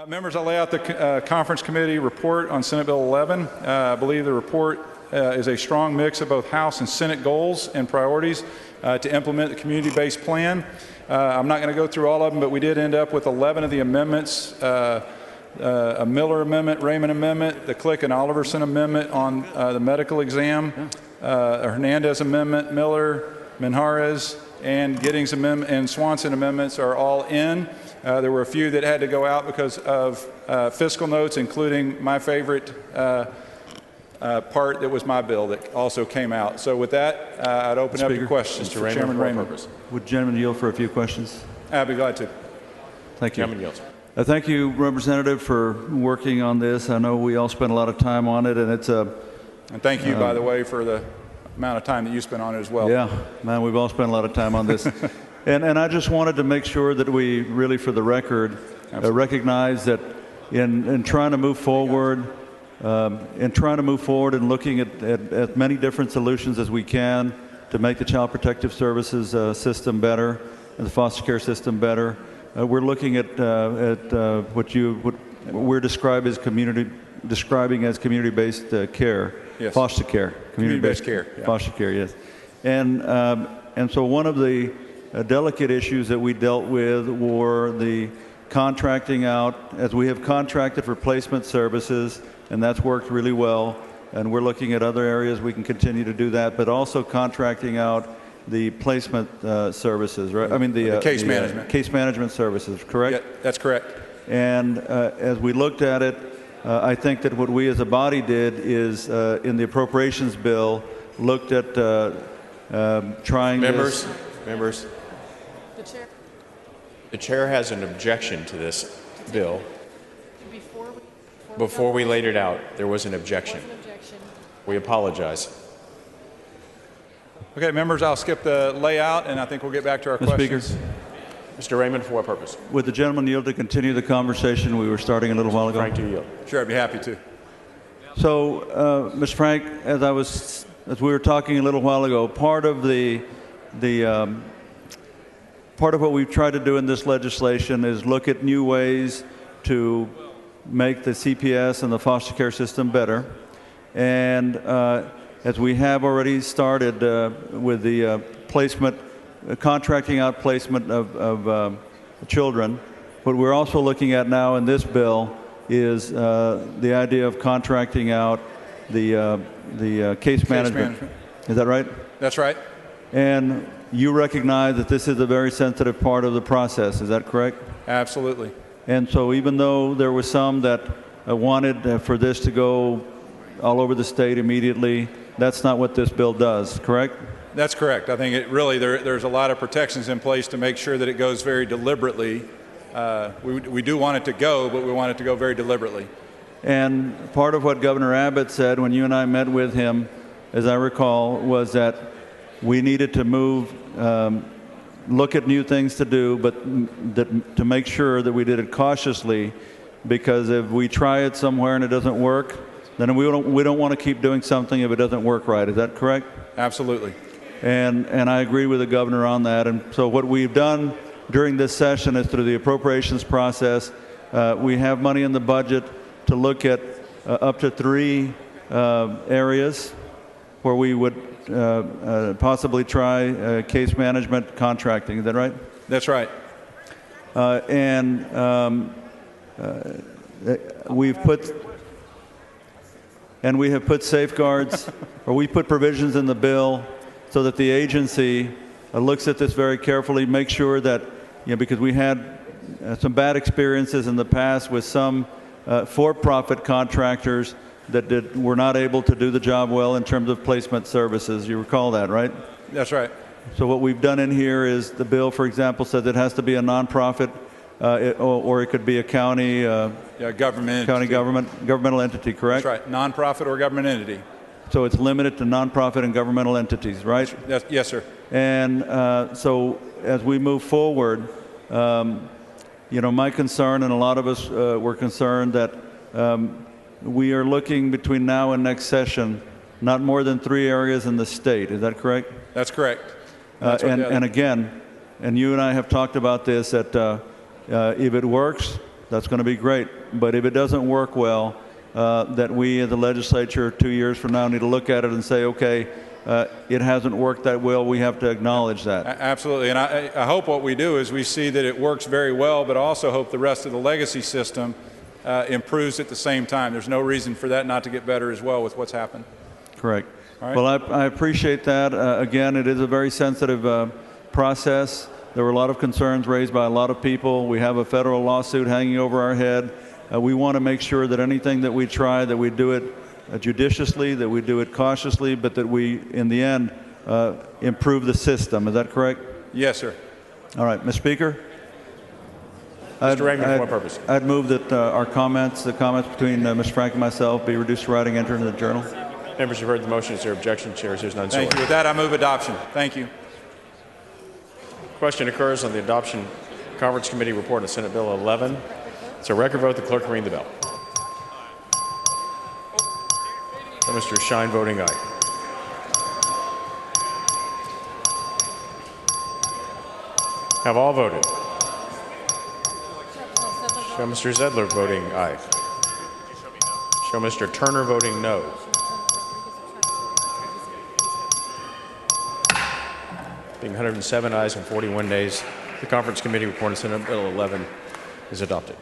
Members, I'll lay out the conference committee report on Senate Bill 11. I believe the report is a strong mix of both House and Senate goals and priorities to implement the community-based plan. I'm not going to go through all of them, but we did end up with 11 of the amendments, a Miller amendment, Raymond amendment, the Click and Oliverson amendment on the medical exam, a Hernandez amendment, Miller, Minjarez, and Giddings amendment and Swanson amendments are all in. There were a few that had to go out because of fiscal notes, including my favorite part that was my bill that also came out. So with that, I'd open up to questions for Chairman Raymond. Would gentleman yield for a few questions? I'd be glad to. Thank you. Chairman yields. Thank you, Representative, for working on this. I know we all spent a lot of time on it, and it's a... And thank you, by the way, for the amount of time that you spent on it as well. Yeah, man, we've all spent a lot of time on this. And I just wanted to make sure that we really, for the record, recognize that in trying to move forward, and looking at many different solutions as we can to make the Child Protective Services system better and the foster care system better, we're looking at what we're describing as community-based care, yes. Foster care, community-based care, yeah. Foster care, yes, and so one of the delicate issues that we dealt with were the contracting out, as we have contracted for placement services, and that's worked really well, and we're looking at other areas we can continue to do that, but also contracting out the placement services, right? I mean the case management. Case management services, correct? Yeah, that's correct. And as we looked at it, I think that what we as a body did is, in the appropriations bill, looked at trying Members. The chair. The chair has an objection to this bill. Before we laid it out, there was an objection. We apologize. Okay, members, I'll skip the layout, and I think we'll get back to our questions. Speaker. Mr. Raymond, for what purpose? Would the gentleman yield to continue the conversation we were starting a little while ago? Frank, do you yield? Sure, I'd be happy to. So, Mr. Frank, as we were talking a little while ago, part of what we've tried to do in this legislation is look at new ways to make the CPS and the foster care system better. And as we have already started with the placement, contracting out placement of children, what we're also looking at now in this bill is the idea of contracting out the case management. Is that right? That's right. And you recognize that this is a very sensitive part of the process. Is that correct? Absolutely. And so even though there were some that wanted for this to go all over the state immediately, that's not what this bill does, correct? That's correct. I think it really there's a lot of protections in place to make sure that it goes very deliberately. We do want it to go, but we want it to go very deliberately. And part of what Governor Abbott said when you and I met with him, as I recall, was that we needed to move, look at new things to do, but to make sure that we did it cautiously, because if we try it somewhere and it doesn't work, then we don't want to keep doing something if it doesn't work right. Is that correct? Absolutely. And I agree with the governor on that. And so what we've done during this session is through the appropriations process, we have money in the budget to look at up to 3 areas where we would possibly try case management contracting. Is that right? That's right. We have put safeguards, or we put provisions in the bill so that the agency looks at this very carefully, make sure that, because we had some bad experiences in the past with some for-profit contractors that were not able to do the job well in terms of placement services. You recall that, right? That's right. So what we've done in here is the bill, for example, says it has to be a nonprofit, or it could be a county, governmental entity, correct? That's right. Nonprofit or government entity. So it's limited to nonprofit and governmental entities, right? Yes, sir. And so as we move forward, my concern, and a lot of us were concerned that we are looking between now and next session, not more than 3 areas in the state. Is that correct? That's correct. And again, and you and I have talked about this, that if it works, that's going to be great. But if it doesn't work well, that we as the legislature 2 years from now need to look at it and say, okay, it hasn't worked that well. We have to acknowledge that. Absolutely. And I hope what we do is we see that it works very well, but also hope the rest of the legacy system improves at the same time. There's no reason for that not to get better as well with what's happened. Correct. All right. Well, I appreciate that. Again, it is a very sensitive process. There were a lot of concerns raised by a lot of people. We have a federal lawsuit hanging over our head. We want to make sure that anything that we try, that we do it judiciously, that we do it cautiously, but that we, in the end, improve the system. Is that correct? Yes, sir. All right, Mr. Speaker. Mr. Raymond, for what purpose? I'd move that the comments between Mr. Frank and myself be reduced to writing, entered into the journal. Members have heard the motion. Is there objection? Chair hears none. So Thank you. With that, I move adoption. Thank you. Question occurs on the Adoption Conference Committee report on Senate Bill 11. It's a record vote. The clerk will ring the bell. Mr. Shine voting aye. Have all voted? Show Mr. Zedler voting aye. Show Mr. Turner voting no. Being 107 ayes and 41 nays, the Conference Committee report on Senate Bill 11 is adopted.